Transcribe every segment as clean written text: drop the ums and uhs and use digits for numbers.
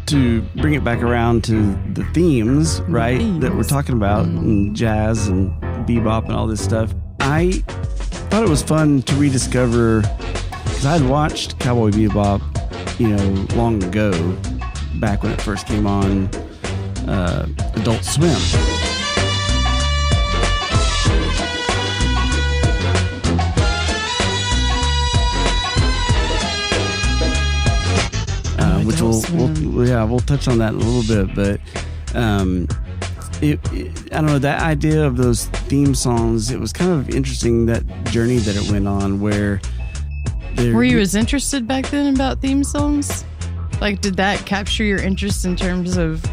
to bring it back around to the themes, right, that we're talking about, and jazz and bebop and all this stuff, I thought it was fun to rediscover, because I had watched Cowboy Bebop, long ago, back when it first came on Adult Swim. Which we'll touch on that in a little bit, but I don't know, that idea of those theme songs, it was kind of interesting, that journey that it went on, were you as interested back then about theme songs? Like, did that capture your interest in terms of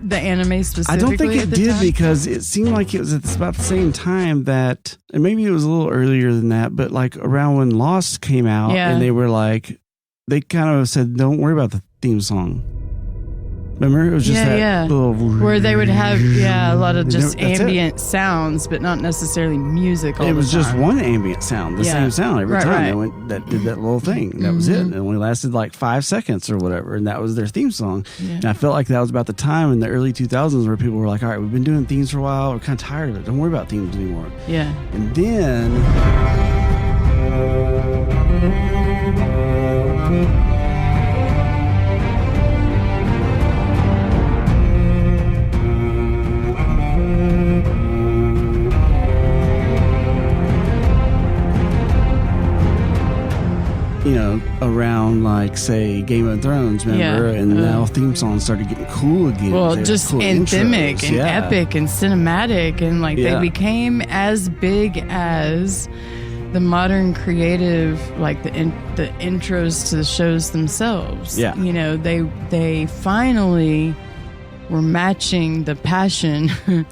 the anime specifically? I don't think it did, because it seemed like it was at about the same time that, and maybe it was a little earlier than that, but like around when Lost came out, and they were like, they kind of said, don't worry about the theme song. Remember? It was just that little... Where they would have, a lot of just ambient sounds, but not necessarily music all the time. It was just one ambient sound, the same sound every time. That did that little thing. That was it. And it only lasted like 5 seconds or whatever, and that was their theme song. Yeah. And I felt like that was about the time in the early 2000s where people were like, all right, we've been doing themes for a while. We're kind of tired of it. Don't worry about themes anymore. Yeah. And then... around like, say, Game of Thrones, remember? And now theme songs started getting cool again. Well, just cool anthemic intros. And epic and cinematic, and like they became as big as the modern creative, like the intros to the shows themselves. Yeah. They finally were matching the passion of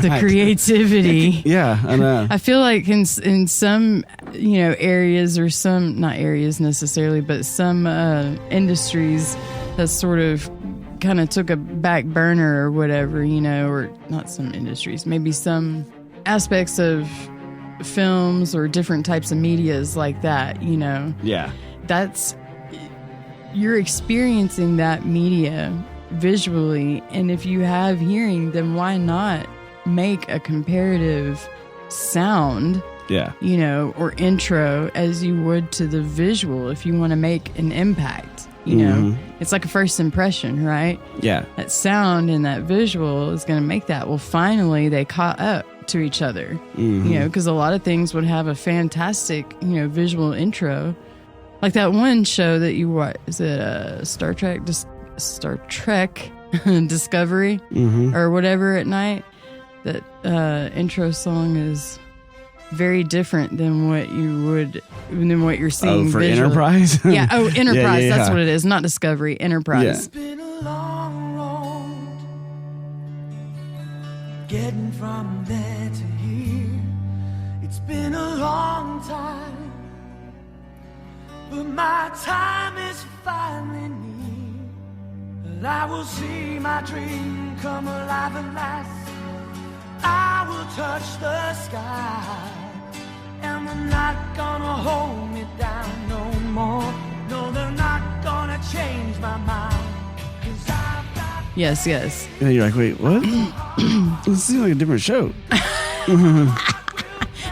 the creativity. I know. I feel like in some areas, or some, not areas necessarily, but some industries that sort of kind of took a back burner or whatever, or not some industries, maybe some aspects of films or different types of medias like that, that's, you're experiencing that media visually, and if you have hearing, then why not make a comparative sound, or intro as you would to the visual if you want to make an impact. It's like a first impression, right? That sound and that visual is going to make that. Well, finally they caught up to each other, because a lot of things would have a fantastic visual intro, like that one show that you watch, is it Star Trek Discovery, or whatever at night. That intro song is very different than what you're seeing. For visually. Enterprise? Enterprise. That's what it is. Not Discovery. Enterprise. It's been a long road getting from there to here. It's been a long time, but my time is finally near. I will see my dream come alive at last. I will touch the sky, and they're not gonna hold me down no more. No, they're not gonna change my mind. Yes. And you're like, wait, what? This seems like a different show.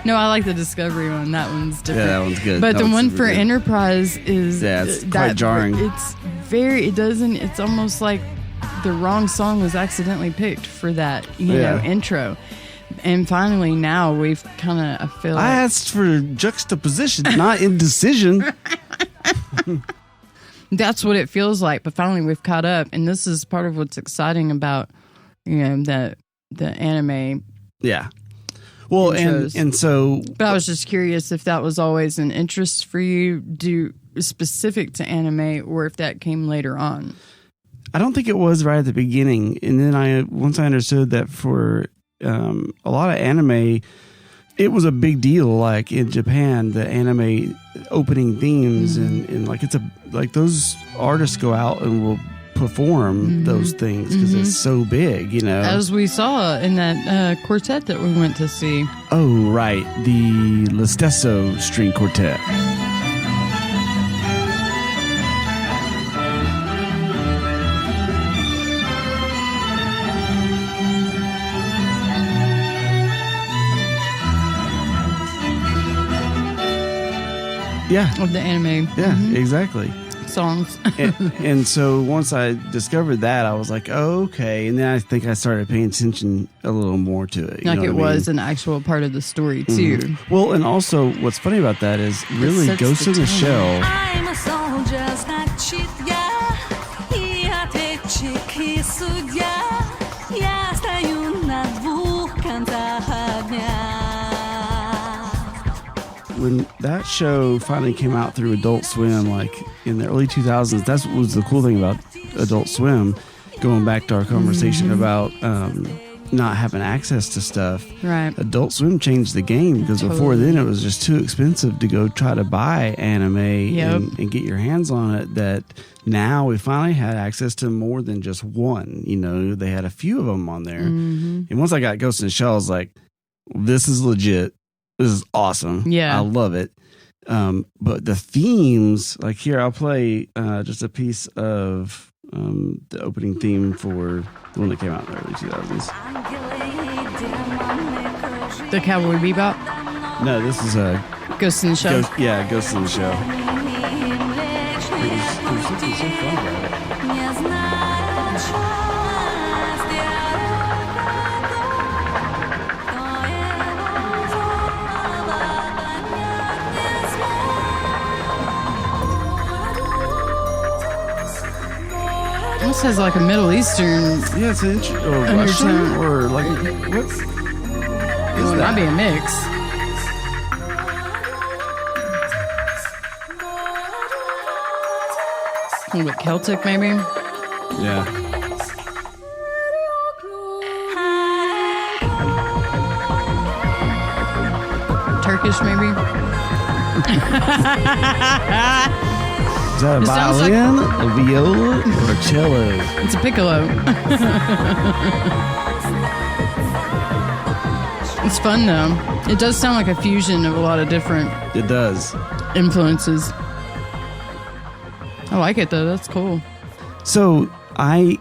No, I like the Discovery one. That one's different. Yeah, that one's good. But the one for good. Enterprise is... Yeah, it's quite jarring. It's almost like the wrong song was accidentally picked for that, intro. And finally now we've kind of, I feel like... I asked for juxtaposition, not indecision. That's what it feels like. But finally we've caught up. And this is part of what's exciting about, the anime. Yeah. Well, and so... But I was just curious if that was always an interest for you, specific to anime, or if that came later on. I don't think it was right at the beginning. And then once I understood that for a lot of anime, it was a big deal. Like in Japan, the anime opening themes, and like those artists go out and will perform those things because it's so big, As we saw in that quartet that we went to see. Oh, right. The Lo Stesso String Quartet. of the anime. Yeah, exactly. Songs. and so once I discovered that, I was like, oh, okay. And then I think I started paying attention a little more to it. Like it was an actual part of the story, too. Mm-hmm. Well, and also what's funny about that is really Ghost in the Shell. I'm a soldier, я стою на двух концах огня. When that show finally came out through Adult Swim, like in the early 2000s, that was the cool thing about Adult Swim, going back to our conversation about not having access to stuff. Right. Adult Swim changed the game because before then it was just too expensive to go try to buy anime and get your hands on it, that now we finally had access to more than just one. You know, they had a few of them on there. And once I got Ghost in the Shell, I was like, this is legit. This is awesome. Yeah. I love it. But the themes, like here, I'll play just a piece of the opening theme for the one that came out in the early 2000s. The Cowboy Bebop? No, this is a Ghost in the Shell. Ghost in the Shell. There's something so fun about it. Almost has like a Middle Eastern it's an or Russian or like what? It might be a mix. A little bit Celtic, maybe. Yeah. Turkish, maybe. Is that a violin, a viola, or a cello? It's a piccolo. It's fun, though. It does sound like a fusion of a lot of different influences. I like it, though. That's cool. So I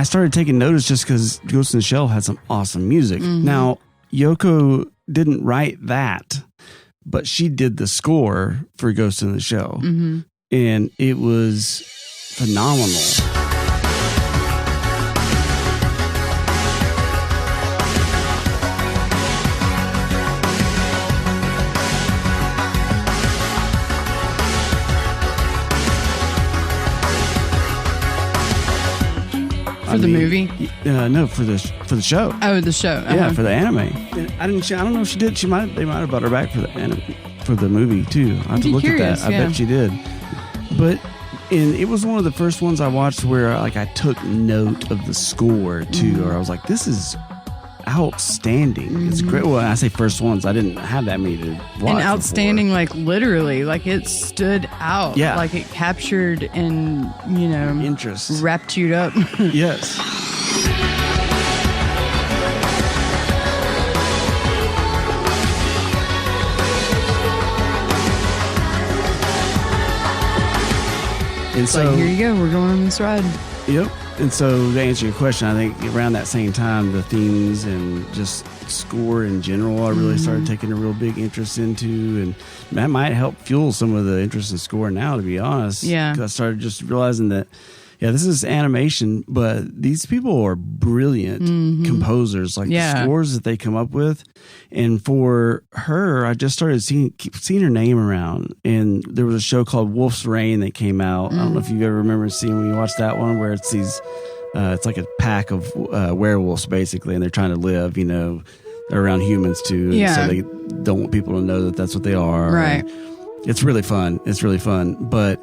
started taking notice just because Ghost in the Shell had some awesome music. Now, Yoko didn't write that, but she did the score for Ghost in the Shell. And it was phenomenal. For the movie? No, for the show. Oh, the show. Yeah, for the anime. I don't know if she did. They might have brought her back for the anime, for the movie too. I have to look at that. I bet she did. But it was one of the first ones I watched where like I took note of the score too, or I was like, this is outstanding. It's great. Well, I say first ones. I didn't have that many to watch. And outstanding, before. like literally, like it stood out. Yeah. Like it captured and, you know, interest. Wrapped you up. Yes. And so like, here you go. We're going on this ride. Yep. And so to answer your question, I think around that same time, the themes and just score in general, I really started taking a real big interest into, and that might help fuel some of the interest in score now, to be honest. Yeah. Because I started just realizing that, this is animation, but these people are brilliant composers, like the scores that they come up with. And for her, I just started seeing her name around. And there was a show called Wolf's Rain that came out. I don't know if you ever remember seeing when you watched that one, where it's these, it's like a pack of werewolves basically, and they're trying to live, you know, around humans too. Yeah. So they don't want people to know that that's what they are. Right. And it's really fun. But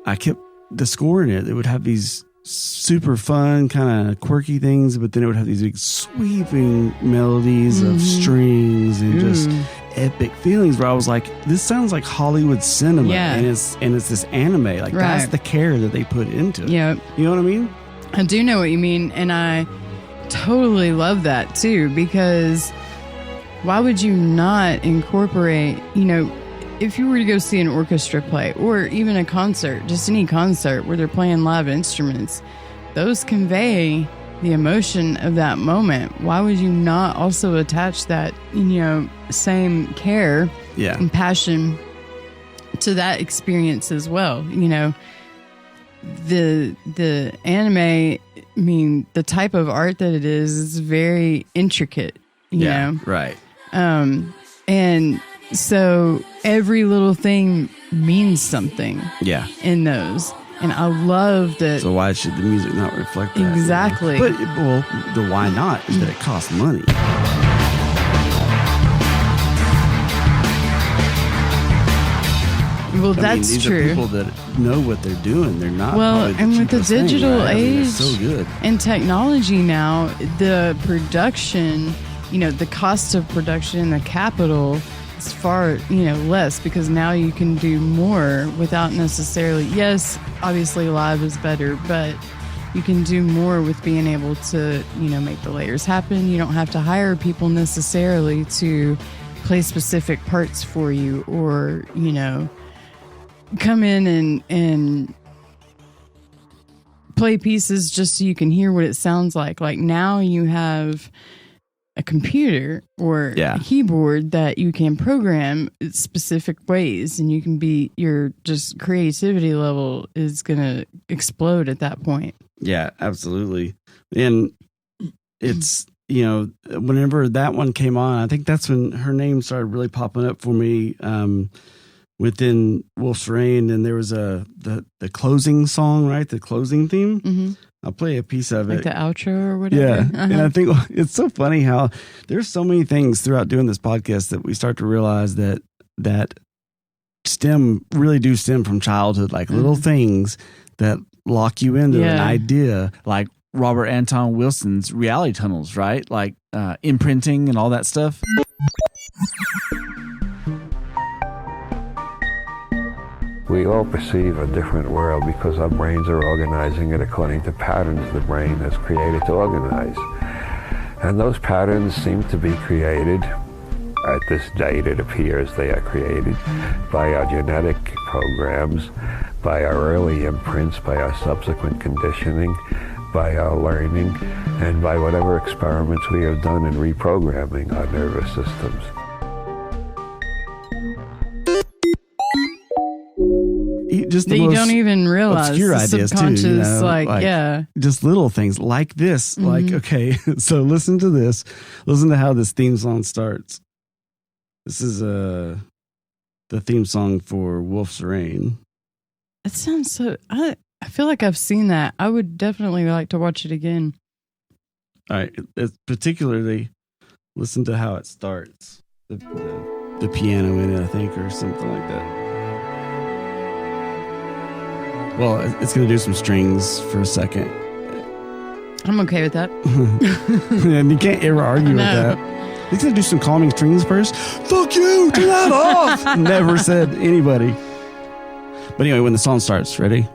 I kept the score in it. It would have these super fun kind of quirky things, but then it would have these big sweeping melodies of strings and just epic feelings where I was like, this sounds like Hollywood cinema. And it's this anime. Like that's the care that they put into it. Yeah. You know what I mean? I do know what you mean, and I totally love that too, because why would you not incorporate, you know, if you were to go see an orchestra play or even a concert, just any concert where they're playing live instruments, those convey the emotion of that moment. Why would you not also attach that, you know, same care and passion to that experience as well. You know, the anime, I mean, the type of art that it is very intricate, you know? Right. And so every little thing means something in those. And I love that. So why should the music not reflect that? Exactly. But, well, the why not is that it costs money. Well, that's these true. Are people that know what they're doing. They're not. Well, and with the digital age so good. And technology now, the production, you know, the cost of production, the capital is far, you know, less, because now you can do more without necessarily. Yes, obviously live is better, but you can do more with being able to, you know, make the layers happen. You don't have to hire people necessarily to play specific parts for you, or, you know, come in and play pieces just so you can hear what it sounds like. Like now you have a computer or a keyboard that you can program specific ways, and you can be, your just creativity level is going to explode at that point. Yeah, absolutely. And it's, you know, whenever that one came on, I think that's when her name started really popping up for me. Within Wolf's Rain, and there was the closing song, right? The closing theme. Mm-hmm. I'll play a piece of it. Like the outro or whatever. Yeah. And I think it's so funny how there's so many things throughout doing this podcast that we start to realize that really do stem from childhood, like little things that lock you into an idea. Like Robert Anton Wilson's reality tunnels, right? Like imprinting and all that stuff. We all perceive a different world because our brains are organizing it according to patterns the brain has created to organize. And those patterns seem to be created, at this date it appears they are created, by our genetic programs, by our early imprints, by our subsequent conditioning, by our learning, and by whatever experiments we have done in reprogramming our nervous systems. Just that you don't even realize obscure ideas too, you know, like just little things like this. Mm-hmm. Like, okay, so listen to this. Listen to how this theme song starts. This is the theme song for Wolf's Rain. It sounds so. I feel like I've seen that. I would definitely like to watch it again. All right, particularly listen to how it starts. The piano in it, I think, or something like that. Well, it's going to do some strings for a second. I'm okay with that. And you can't ever argue with that. It's going to do some calming strings first. Fuck you! Turn that off! Never said anybody. But anyway, when the song starts, ready?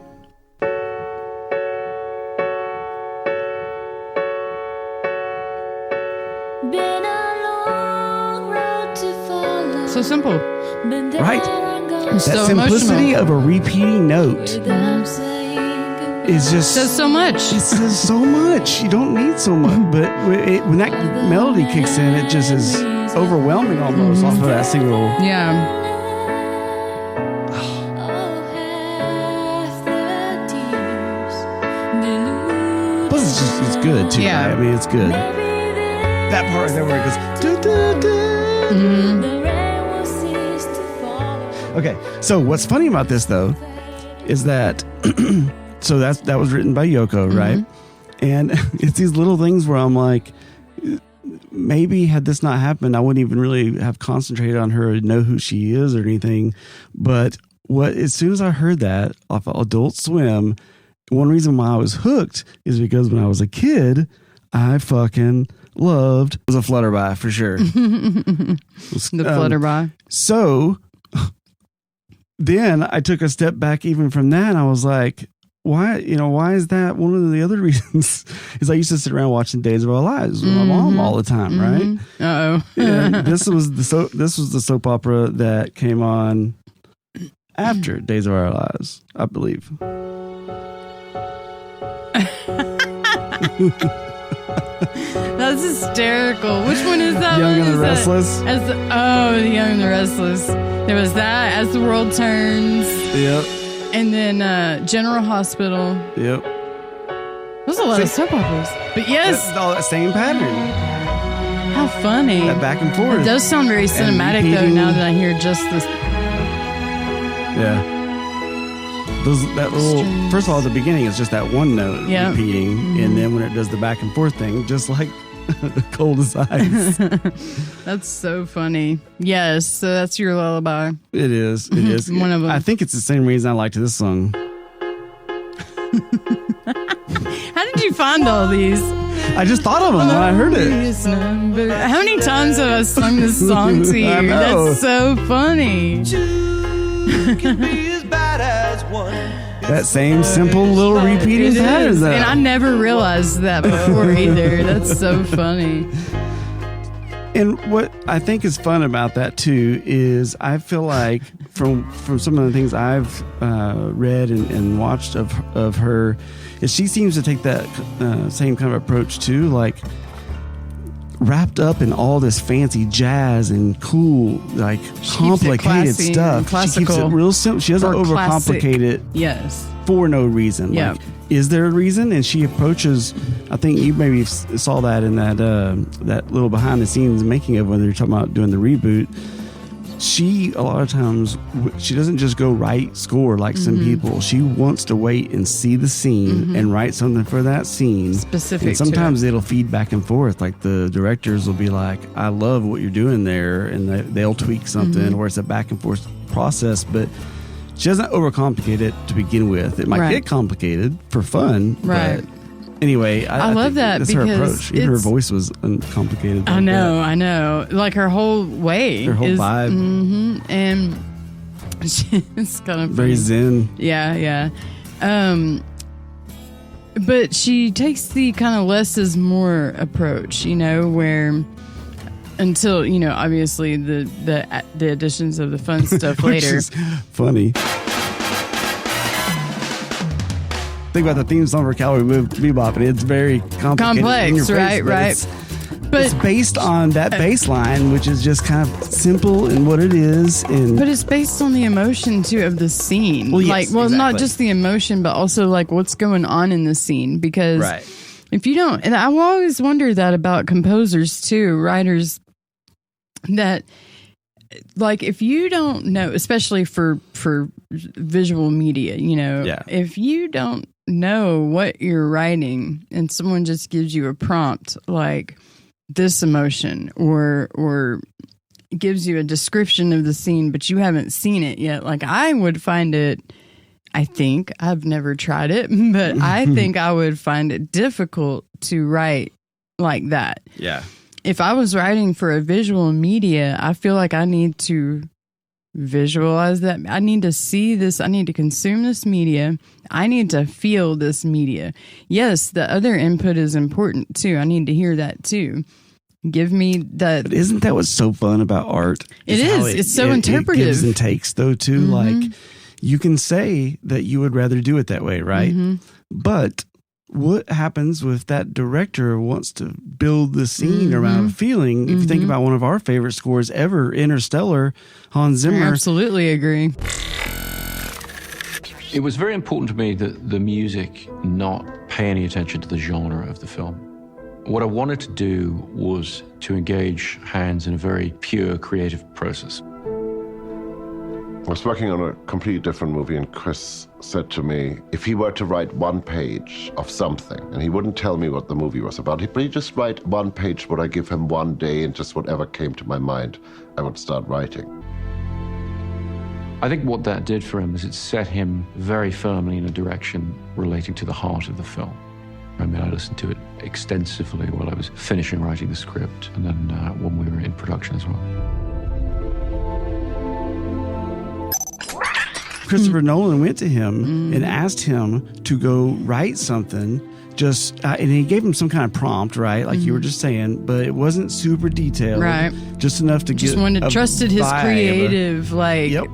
So simple. Right? That so simplicity emotional. of a repeating note is just says so much. It says so much. You don't need so much, but when that melody kicks in, it just is overwhelming almost off of that single. Yeah. Plus, it's good too. Yeah. Right? I mean, it's good. That part right there where it goes. Doo, doo, doo. Mm-hmm. Okay, so what's funny about this though is that so that was written by Yoko, right? And it's these little things where I'm like, maybe had this not happened, I wouldn't even really have concentrated on her and know who she is or anything. But as soon as I heard that off of Adult Swim, one reason why I was hooked is because when I was a kid, I fucking loved it was a Flutterby for sure. The Flutterby. So then I took a step back even from that, and I was like, why is that? One of the other reasons is I used to sit around watching Days of Our Lives with my mom all the time, right? Uh-oh. And this was the soap opera that came on after Days of Our Lives, I believe. That's hysterical. Which one is that? Young one? and the Restless. The Young and the Restless. There was that. As the World Turns. Yep. And then General Hospital. Yep. There's a lot of soap operas. But yes. That's all that same pattern. How funny. That back and forth. It does sound very cinematic, though, now that I hear just this. Yeah. That little, first of all, at the beginning, it's just that one note repeating. Mm-hmm. And then when it does the back and forth thing, just like Cold as Ice. That's so funny. Yes. So that's your lullaby. It is. It is. One of them. I think it's the same reason I liked this song. How did you find all these? I just thought of them when I heard it. How many times have I sung this song to you? I know. That's so funny. That same simple little repeating pattern. And I never realized that before either. That's so funny. And what I think is fun about that too is I feel like from some of the things I've read and watched of her, is she seems to take that same kind of approach too, like wrapped up in all this fancy jazz and cool, like complicated stuff. Classical. She keeps it real simple. She doesn't overcomplicate it. Yes. For no reason. Yeah. Like, is there a reason? And she approaches. I think you maybe saw that in that little behind the scenes making of when they're talking about doing the reboot. She a lot of times she doesn't just go write score like some people. She wants to wait and see the scene and write something for that scene specific. And sometimes it'll feed back and forth. Like the directors will be like, "I love what you're doing there," and they'll tweak something, or it's a back and forth process. But she doesn't overcomplicate it to begin with. It might get complicated for fun, right? But anyway, I love that that's because her approach. Even her voice was uncomplicated. I know. Like her whole way, her whole vibe, and it's kind of very zen. Yeah. But she takes the kind of less is more approach, where until obviously the additions of the fun stuff Which later. Is funny. Think about the theme song for Cowboy Bebop, and it's very complex, right? But it's based on that bass line, which is just kind of simple in what it is. But it's based on the emotion too of the scene. Well, yes, exactly. Not just the emotion, but also like what's going on in the scene. Because if you don't, and I will always wonder that about composers too, writers, that like if you don't know, especially for visual media, if you don't know what you're writing and someone just gives you a prompt like this emotion or gives you a description of the scene, but you haven't seen it yet, like I would find it, I think, I've never tried it, but I think I would find it difficult to write like that. Yeah. If I was writing for a visual media, I feel like I need to visualize that. I need to see this. I need to consume this media. I need to feel this media. Yes, the other input is important too. I need to hear that too. Give me that. But isn't that what's so fun about art? It's so interpretive. It gives and takes though too. Like you can say that you would rather do it that way, right? But what happens with that director wants to build the scene around a feeling? If you think about one of our favorite scores ever, Interstellar, Hans Zimmer. I absolutely agree. It was very important to me that the music not pay any attention to the genre of the film. What I wanted to do was to engage Hans in a very pure creative process. I was working on a completely different movie, and Chris said to me, if he were to write one page of something, and he wouldn't tell me what the movie was about, but he'd just write one page, would I give him one day, and just whatever came to my mind, I would start writing. I think what that did for him is it set him very firmly in a direction relating to the heart of the film. I mean, I listened to it extensively while I was finishing writing the script, and then when we were in production as well. Christopher Nolan went to him and asked him to go write something, and he gave him some kind of prompt, right? Like you were just saying, but it wasn't super detailed. Right. Just enough to just trusted his creative, pattern.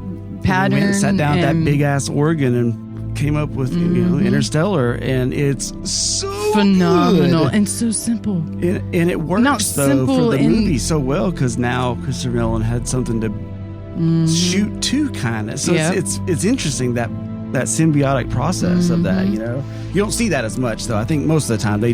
And he went and sat down at that big ass organ and came up with Interstellar, and it's so phenomenal good. And so simple. And it works though for the movie so well, because now Christopher Nolan had something to shoot to, kind of. So it's interesting that symbiotic process of that. You don't see that as much though. I think most of the time they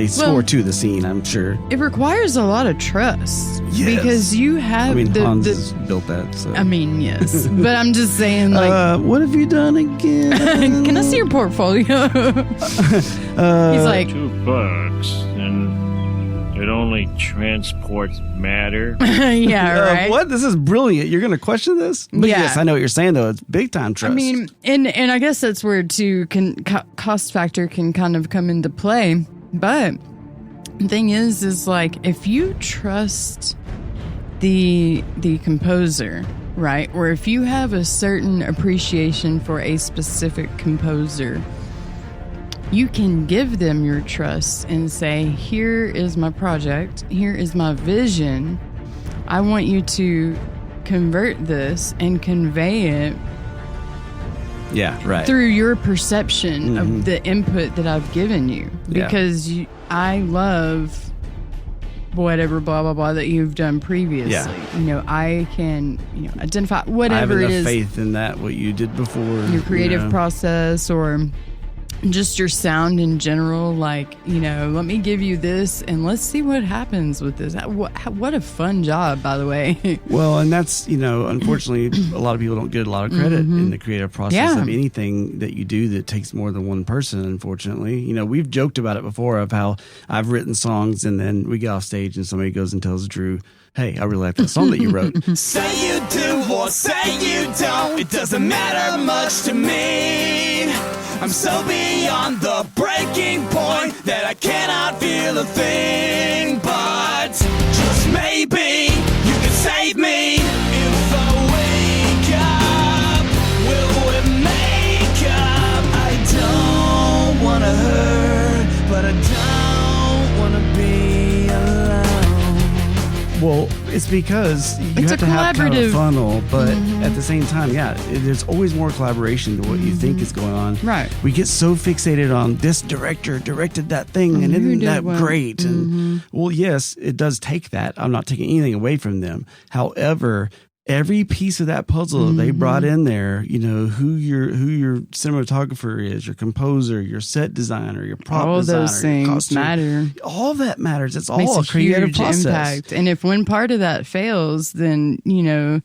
score to the scene, I'm sure. It requires a lot of trust because you have Hans built that, so. Yes. But I'm just saying, like, what have you done again? Can I see your portfolio? He's like, $2 and it only transports matter. Yeah, right. What? This is brilliant. You're going to question this? But yes, I know what you're saying though. It's big time trust. I mean, and I guess that's where cost factor can kind of come into play. But the thing is like, if you trust the composer, right, or if you have a certain appreciation for a specific composer, you can give them your trust and say, here is my project, here is my vision. I want you to convert this and convey it through your perception of the input that I've given you. Because I love whatever blah blah blah that you've done previously. I can identify whatever it is. I have enough faith in that, what you did before, your creative process, or just your sound in general. Like, let me give you this and let's see what happens with this. What a fun job, by the way. Well, and that's, unfortunately, a lot of people don't get a lot of credit in the creative process of anything that you do that takes more than one person, unfortunately. We've joked about it before of how I've written songs and then we get off stage and somebody goes and tells Drew, hey, I really like that song that you wrote. Say you do or say you don't, it doesn't matter much to me. I'm so beyond the breaking point that I cannot feel a thing. But just maybe you can save me. If I wake up, will we make up? I don't wanna hurt, but I don't wanna be alone. Well, it's because you have to have kind of a funnel, but at the same time, there's always more collaboration to what you think is going on. Right. We get so fixated on this director directed that thing, and isn't that great? And well, yes, it does take that. I'm not taking anything away from them. However, every piece of that puzzle that they brought in there, who your cinematographer is, your composer, your set designer, your prop designer, all those things matter. All that matters. It's Makes all a creative process. Impact. And if one part of that fails, then it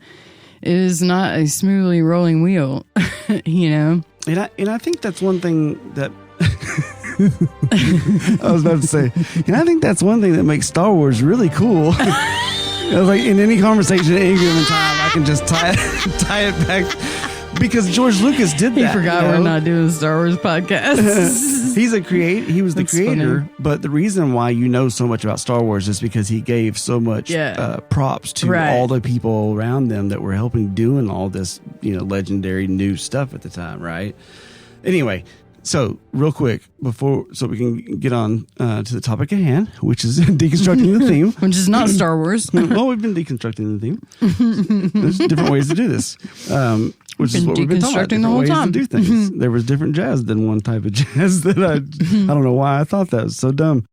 is not a smoothly rolling wheel. And I think that's one thing that I was about to say. And I think that's one thing that makes Star Wars really cool. I was like, in any conversation at any given time, I can just tie it back, because George Lucas did that. He forgot we're not doing a Star Wars podcast. He was the creator, funny. But the reason why so much about Star Wars is because he gave so much props to all the people around them that were helping doing all this, legendary new stuff at the time, right? Anyway. So, real quick, so we can get on to the topic at hand, which is deconstructing the theme. Which is not Star Wars. Well, we've been deconstructing the theme. There's different ways to do this, which is what we've been talking about. Different ways to do things. There was different jazz than one type of jazz that I don't know why I thought that was so dumb.